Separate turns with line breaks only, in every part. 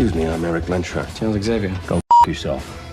Excuse me, I'm Eric Lensher.
Sounds Xavier.
Go yourself.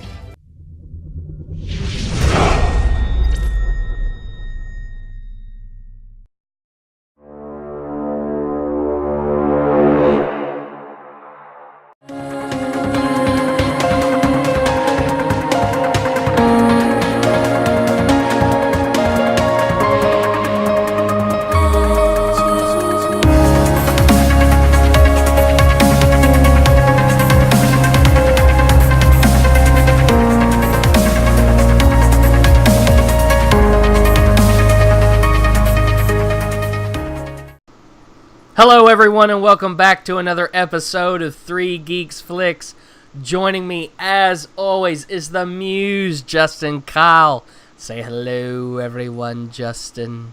Hello everyone and welcome back to another episode of 3 Geeks Flix. Joining me as always is the Muse, Justin Kyle. Say hello everyone, Justin.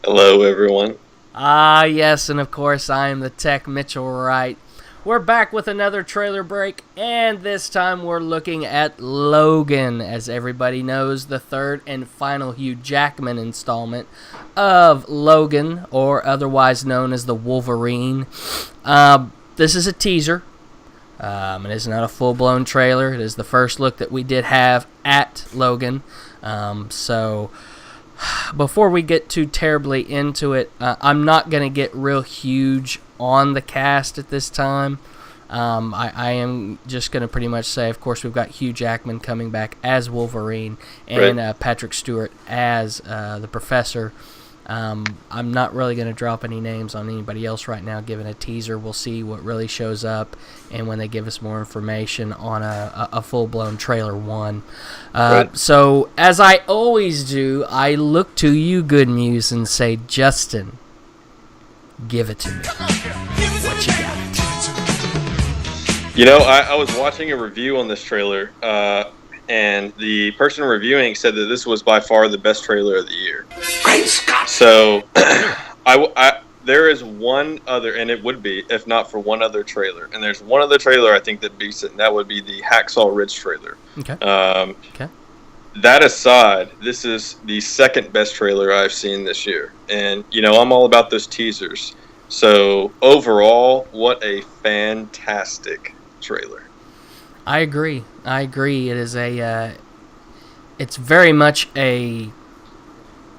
Hello everyone.
Ah yes, and of course I am the Tech, Mitchell Wright. We're back with another trailer break, and this time we're looking at Logan. As everybody knows, the third and final Hugh Jackman installment of Logan, or otherwise known as the Wolverine. This is a teaser. It is not a full-blown trailer. It is the first look that we did have at Logan. So before we get too terribly into it, I'm not going to get real huge on the cast at this time. I am just going to pretty much say, of course, we've got Hugh Jackman coming back as Wolverine and Patrick Stewart as the Professor. I'm not really going to drop any names on anybody else right now, given a teaser. We'll see what really shows up and when they give us more information on a full-blown trailer one. So, as I always do, I look to you, good Muse, and say, Justin, give it to me. What you got?
You know, I was watching a review on this trailer, and the person reviewing said that this was by far the best trailer of the year.
Great Scott!
So, there is one other, and it would be, if not for one other trailer, and there's one other trailer I think that beats it, and that would be the Hacksaw Ridge trailer.
Okay.
Okay. That aside, this is the second best trailer I've seen this year. And, you know, I'm all about those teasers. So, overall, what a fantastic trailer.
I agree. It is it's very much a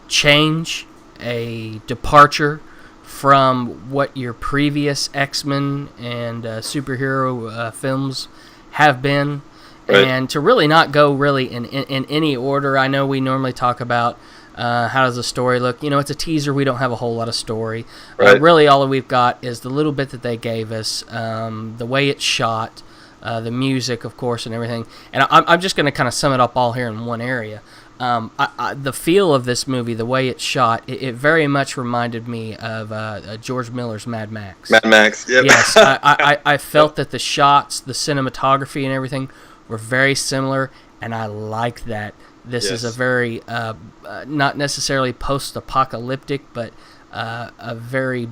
change, a departure from what your previous X-Men and superhero films have been. Right. And to really not go really in any order. I know we normally talk about how does the story look. You know, it's a teaser. We don't have a whole lot of story. Right. Really, all we've got is the little bit that they gave us, the way it's shot, the music, of course, and everything. And I'm just going to kind of sum it up all here in one area. The feel of this movie, the way it's shot, it very much reminded me of George Miller's Mad Max.
Mad Max, yep.
Yes, I felt that the shots, the cinematography, and everything were very similar, and I like that. This is a very, not necessarily post-apocalyptic, but a very...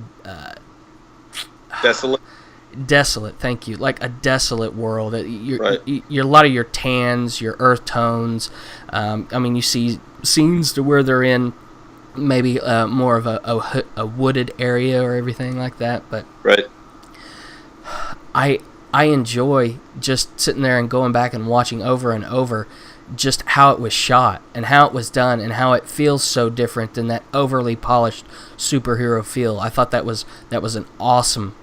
Desolate, thank you. Like a desolate world. A lot of your tans, your earth tones. I mean, you see scenes to where they're in maybe more of a wooded area or everything like that. But I enjoy just sitting there and going back and watching over and over just how it was shot and how it was done and how it feels so different than that overly polished superhero feel. I thought that was an awesome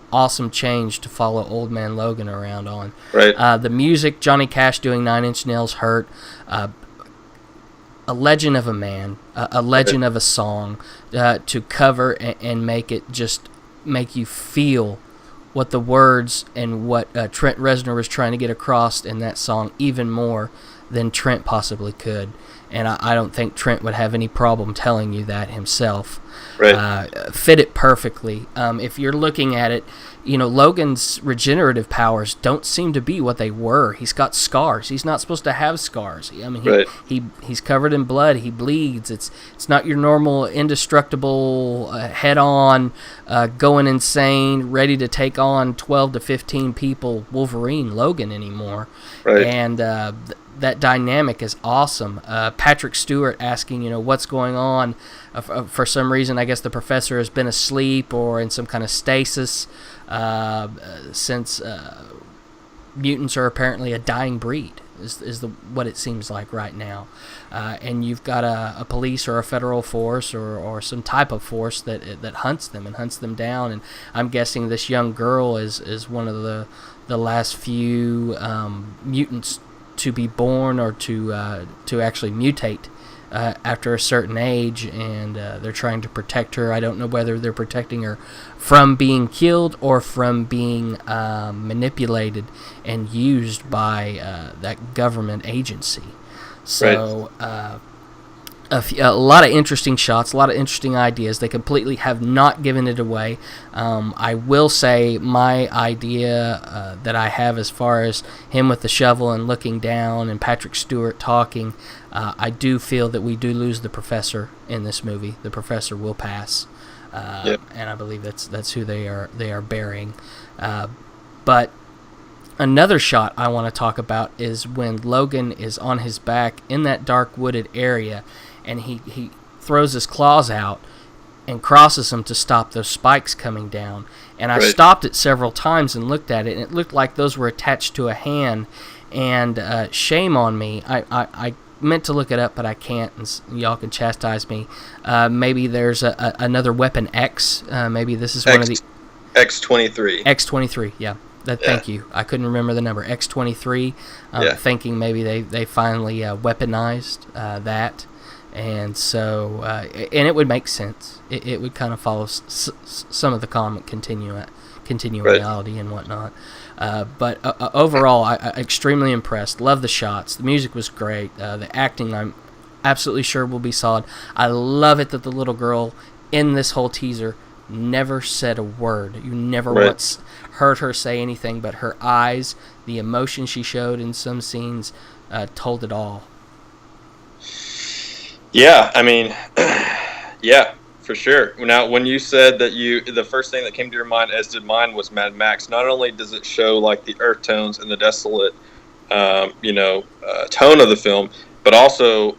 change to follow Old Man Logan around on. The music, Johnny Cash doing 9 Inch Nails hurt. A legend of a man, a legend of a song to cover and make it just make you feel what the words and what Trent Reznor was trying to get across in that song even more than Trent possibly could. And I don't think Trent would have any problem telling you that himself. Fit it perfectly. If you're looking at it, you know, Logan's regenerative powers don't seem to be what they were. He's got scars. He's not supposed to have scars. I mean, he's covered in blood. He bleeds. It's not your normal indestructible, head-on, going insane, ready to take on 12 to 15 people Wolverine Logan anymore. And that dynamic is awesome. Patrick Stewart asking, you know, what's going on. For some reason, I guess the professor has been asleep or in some kind of stasis since mutants are apparently a dying breed. Is what it seems like right now, and you've got a police or a federal force or some type of force that hunts them down. And I'm guessing this young girl is one of the last few mutants to be born or to actually mutate after a certain age, and they're trying to protect her. I don't know whether they're protecting her from being killed or from being manipulated and used by that government agency. So a lot of interesting shots, a lot of interesting ideas. They completely have not given it away. I will say my idea that I have as far as him with the shovel and looking down and Patrick Stewart talking, I do feel that we do lose the professor in this movie. The professor will pass, and I believe that's who they are burying. But another shot I want to talk about is when Logan is on his back in that dark wooded area, and he throws his claws out and crosses them to stop those spikes coming down. And I stopped it several times and looked at it, and it looked like those were attached to a hand. And shame on me. I meant to look it up, but I can't, and y'all can chastise me. Maybe there's another Weapon X. Maybe this is one of the...
X-23.
X-23, yeah. Thank you. I couldn't remember the number. X-23. Thinking maybe they finally weaponized that. And so, and it would make sense. It would kind of follow some of the comic continuality and whatnot. But overall, I extremely impressed. Love the shots. The music was great. The acting, I'm absolutely sure will be solid. I love it that the little girl in this whole teaser never said a word. You never once heard her say anything, but her eyes, the emotion she showed in some scenes, told it all.
Yeah, I mean, yeah, for sure. Now, when you said that the first thing that came to your mind, as did mine, was Mad Max. Not only does it show like the earth tones and the desolate, tone of the film, but also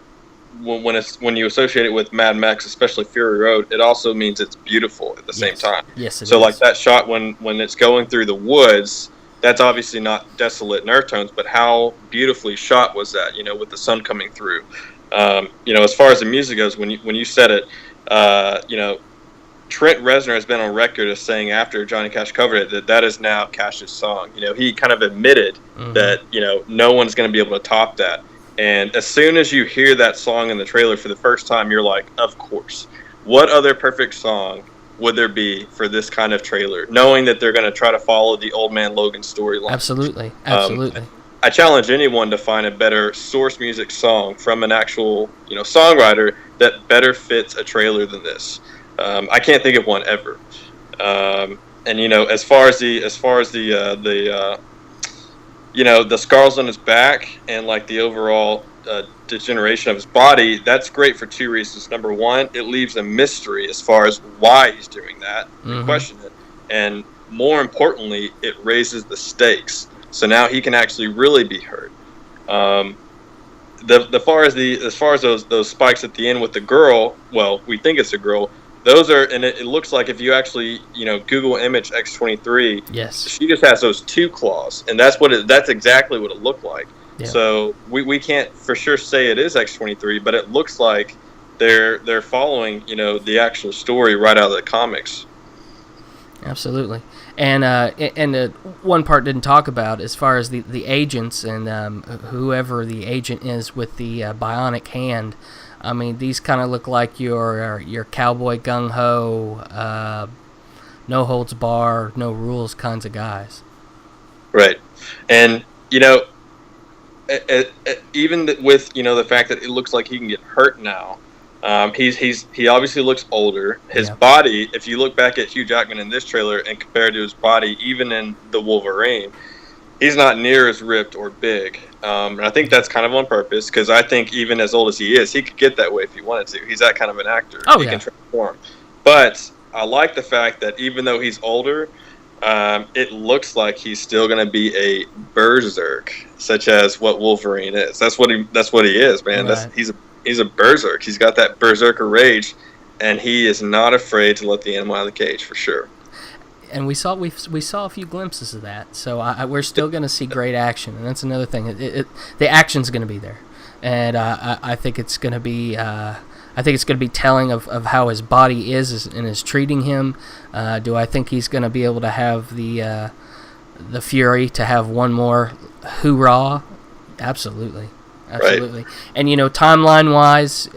when you associate it with Mad Max, especially Fury Road, it also means it's beautiful at the same time.
Yes, it is.
So like that shot when it's going through the woods, that's obviously not desolate and earth tones, but how beautifully shot was that? With the sun coming through. As far as the music goes, when you said it, Trent Reznor has been on record as saying after Johnny Cash covered it that is now Cash's song. He kind of admitted that no one's going to be able to top that. And as soon as you hear that song in the trailer for the first time, you're like, of course. What other perfect song would there be for this kind of trailer, knowing that they're going to try to follow the Old Man Logan storyline?
Absolutely.
I challenge anyone to find a better source music song from an actual, songwriter that better fits a trailer than this. I can't think of one ever. As far as the scars on his back and like the overall degeneration of his body, that's great for two reasons. Number one, it leaves a mystery as far as why he's doing that. You question it, and more importantly, it raises the stakes. So now he can actually really be hurt. As far as those spikes at the end with the girl, well, we think it's a girl. Those are, and it looks like if you actually, Google image X-23,
yes,
she just has those two claws, and that's exactly what it looked like. Yeah. So we can't for sure say it is X-23, but it looks like they're following, the actual story right out of the comics.
Absolutely. And one part didn't talk about as far as the agents and whoever the agent is with the bionic hand. I mean, these kind of look like your cowboy gung-ho, no holds bar, no rules kinds of guys. Right.
And, even with, the fact that it looks like he can get hurt now, he obviously looks older. His body, if you look back at Hugh Jackman in this trailer and compare to his body, even in the Wolverine, he's not near as ripped or big. And I think that's kind of on purpose, because I think even as old as he is, he could get that way if he wanted to. He's that kind of an actor. He can transform. But I like the fact that even though he's older, it looks like he's still going to be a berserk, such as what Wolverine is. That's what he is, man. Right. He's a berserk. He's got that berserker rage, and he is not afraid to let the animal out of the cage, for sure.
and we saw a few glimpses of that. So we're still going to see great action, and that's another thing. The action's going to be there, and I think it's going to be. I think it's going to be telling of how his body is and is treating him. Do I think he's going to be able to have the fury to have one more hoorah? Absolutely. Right. And timeline-wise,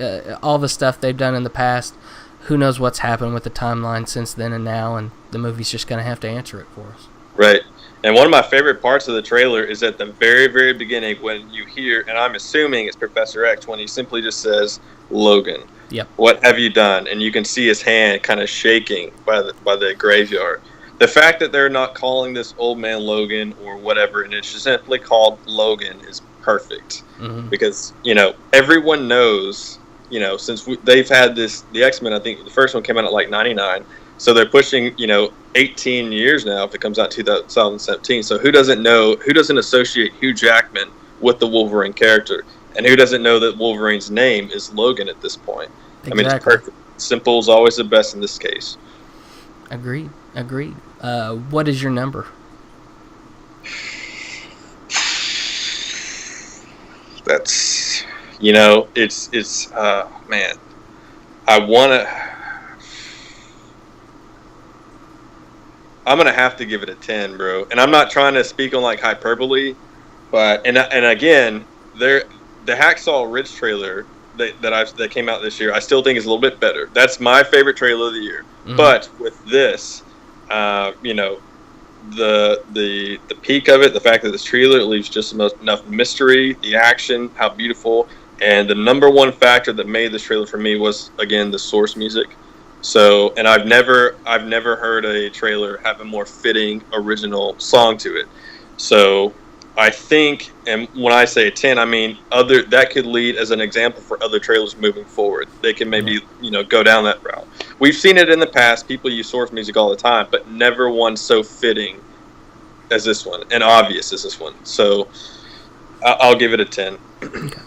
all the stuff they've done in the past, who knows what's happened with the timeline since then and now, and the movie's just going to have to answer it for us.
Right. And one of my favorite parts of the trailer is at the very, very beginning when you hear, and I'm assuming it's Professor X, when he simply just says, Logan.
Yep.
What have you done? And you can see his hand kind of shaking by the graveyard. The fact that they're not calling this old man Logan or whatever, and it's just simply called Logan, is perfect. Mm-hmm. Because, everyone knows, since they've had the X-Men, I think the first one came out at like 99. So they're pushing, 18 years now if it comes out 2017. So who doesn't associate Hugh Jackman with the Wolverine character? And who doesn't know that Wolverine's name is Logan at this point? Exactly. I mean, it's perfect. Simple is always the best in this case.
Agreed. What is your number?
That's, it's man. I'm going to have to give it a 10, bro. And I'm not trying to speak on like hyperbole, but, and again, the Hacksaw Ridge trailer that came out this year, I still think is a little bit better. That's my favorite trailer of the year. Mm-hmm. But with this, the peak of it, the fact that this trailer leaves just enough mystery, the action, how beautiful, and the number one factor that made this trailer for me was, again, the source music. So, and I've never heard a trailer have a more fitting original song to it. So, I think, and when I say a 10, I mean that could lead as an example for other trailers moving forward. They can maybe go down that route. We've seen it in the past. People use source music all the time, but never one so fitting as this one and obvious as this one. So I'll give it a 10.
Okay.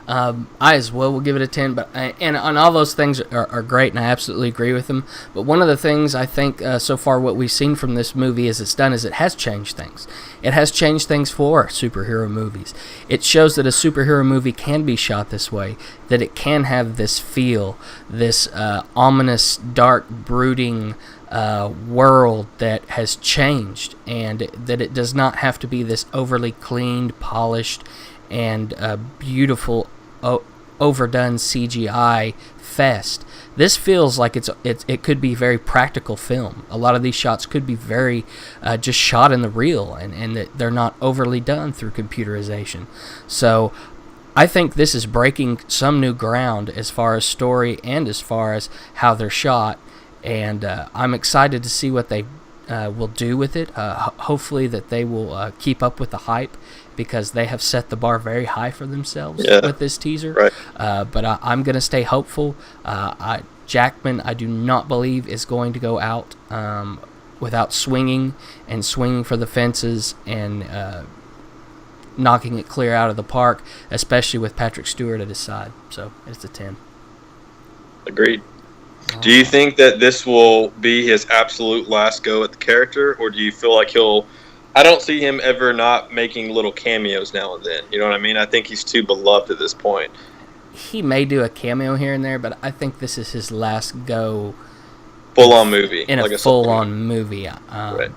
I as well will give it a 10, and all those things are great, and I absolutely agree with them. But one of the things I think so far what we've seen from this movie is it has changed things. It has changed things for superhero movies. It shows that a superhero movie can be shot this way, that it can have this feel, this ominous, dark, brooding world that has changed, and that it does not have to be this overly cleaned, polished, and beautiful, overdone CGI fest. This feels like it could be very practical film. A lot of these shots could be very just shot in the real, and that they're not overly done through computerization. So I think this is breaking some new ground as far as story and as far as how they're shot, and I'm excited to see what they will do with it. Hopefully that they will keep up with the hype, because they have set the bar very high for themselves with this teaser. Right. But I'm going to stay hopeful. Jackman, I do not believe, is going to go out without swinging for the fences and knocking it clear out of the park, especially with Patrick Stewart at his side. So it's a 10.
Agreed. Do you think that this will be his absolute last go at the character, or do you feel like I don't see him ever not making little cameos now and then. You know what I mean? I think he's too beloved at this point.
He may do a cameo here and there, but I think this is his last go.
Full-on movie.
In a full-on movie.
Right.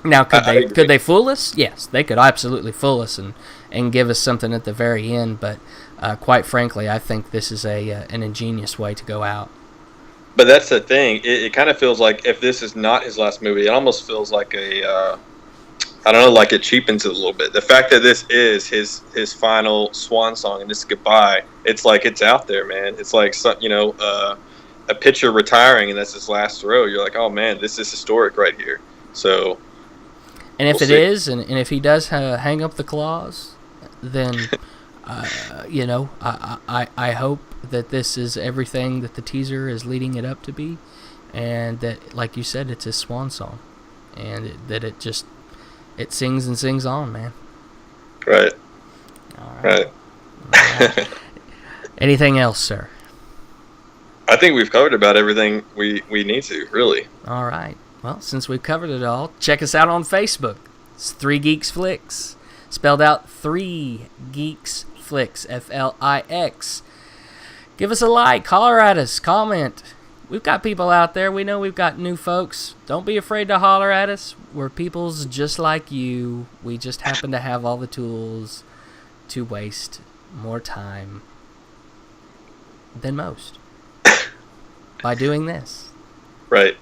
Now, could they fool us? Yes, they could absolutely fool us and give us something at the very end. But quite frankly, I think this is an ingenious way to go out.
But that's the thing. It kind of feels like if this is not his last movie, it almost feels like like it cheapens it a little bit. The fact that this is his final swan song and this goodbye, it's like it's out there, man. It's like a pitcher retiring and that's his last throw. You're like, oh man, this is historic right here. So,
and if it is, and if he does hang up the claws, then I hope that this is everything that the teaser is leading it up to be, and that, like you said, it's his swan song, and that it sings and sings on, man.
Right.
All right. Anything else, sir?
I think we've covered about everything we need to, really.
All right. Well, since we've covered it all, check us out on Facebook. It's 3 Geeks Flix. Spelled out 3 Geeks Flix. Flix. Give us a like. Holler at us. Comment. We've got people out there. We know we've got new folks. Don't be afraid to holler at us. We're peoples just like you. We just happen to have all the tools to waste more time than most by doing this.
Right.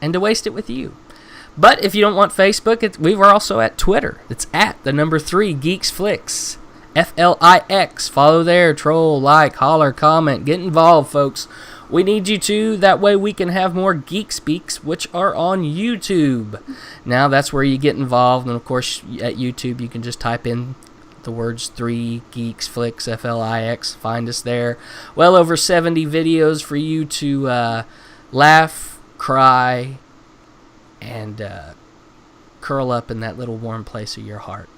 And to waste it with you. But if you don't want Facebook, we were also at Twitter. It's at the number 3 Geeks Flix. Flix. Follow there, troll, like, holler, comment, get involved, folks. We need you to. That way we can have more Geek Speaks, which are on YouTube. Now that's where you get involved. And of course, at YouTube, you can just type in the words 3 Geeks Flix, Flix. Find us there. Well over 70 videos for you to laugh, cry, and curl up in that little warm place of your heart.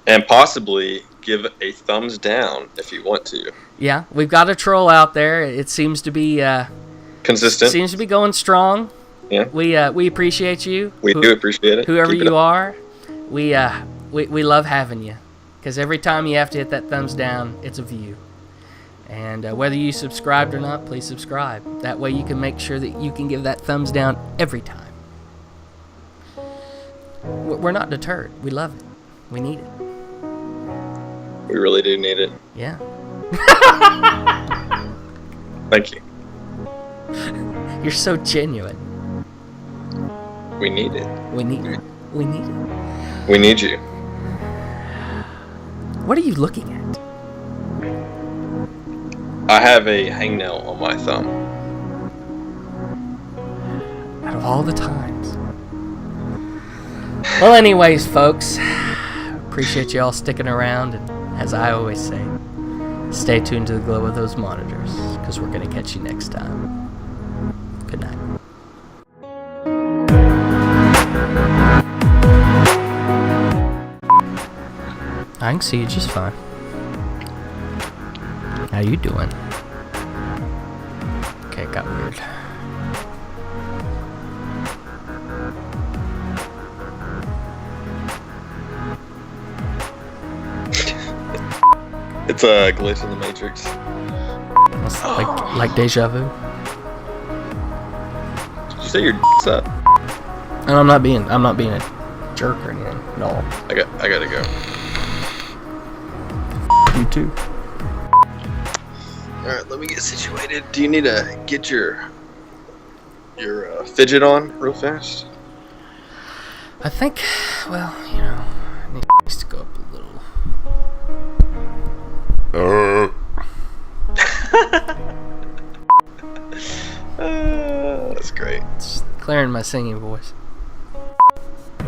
And possibly give a thumbs down if you want to.
Yeah, we've got a troll out there. It seems to be
consistent.
Seems to be going strong.
Yeah.
We appreciate you.
We do appreciate it.
Whoever you are, we love having you. Because every time you have to hit that thumbs down, it's a view. And whether you subscribed or not, please subscribe. That way you can make sure that you can give that thumbs down every time. We're not deterred. We love it. We need it.
We really do need it.
Yeah.
Thank you.
You're so genuine.
We need it.
We need it. We need it.
We need you.
What are you looking at?
I have a hangnail on my thumb.
Out of all the times. Well, anyways, folks, appreciate you all sticking around, and as I always say, stay tuned to the glow of those monitors, because we're going to catch you next time. Good night. I can see you just fine. How you doing? Okay, it got weird.
It's a glitch in the Matrix.
It's like deja vu.
Did you say your up?
And I'm not being a jerk or anything. No.
I gotta go.
You too.
Alright, let me get situated. Do you need to get your fidget on real fast?
I think, well, you know, it needs to go up a little.
That's great.
It's clearing my singing voice.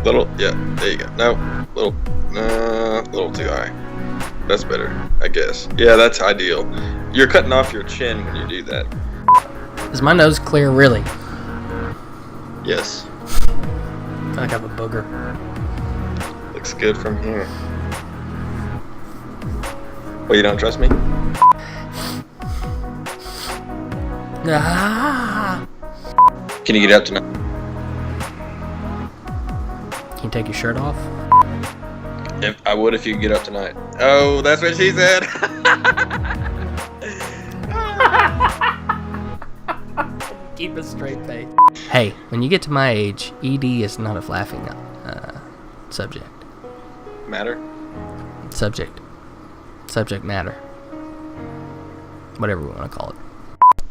Little, yeah, there you go. No, little too high. That's better, I guess. Yeah, that's ideal. You're cutting off your chin when you do that.
Is my nose clear, really?
Yes.
I feel like I have a booger.
Looks good from here. Well, you don't trust me?
Ah!
Can you get up tonight?
Can you take your shirt off?
I would if you could get up tonight. Oh, that's what she said.
Keep a straight face. Hey, when you get to my age, ED is not a laughing subject.
Matter?
Subject matter. Whatever we want to call it.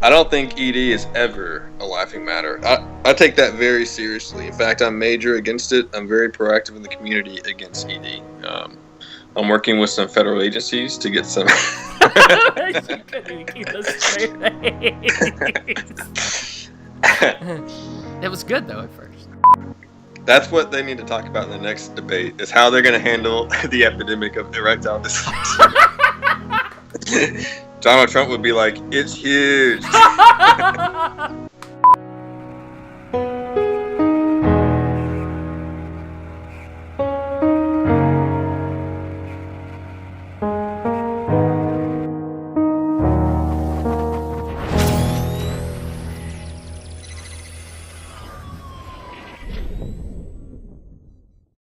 I don't think ED is ever a laughing matter. I take that very seriously. In fact, I'm major against it. I'm very proactive in the community against ED. I'm working with some federal agencies to get some...
You couldn't even keep a straight face. It was good, though, at first.
That's what they need to talk about in the next debate, is how they're going to handle the epidemic of erectile dysfunction. Donald Trump would be like, it's huge.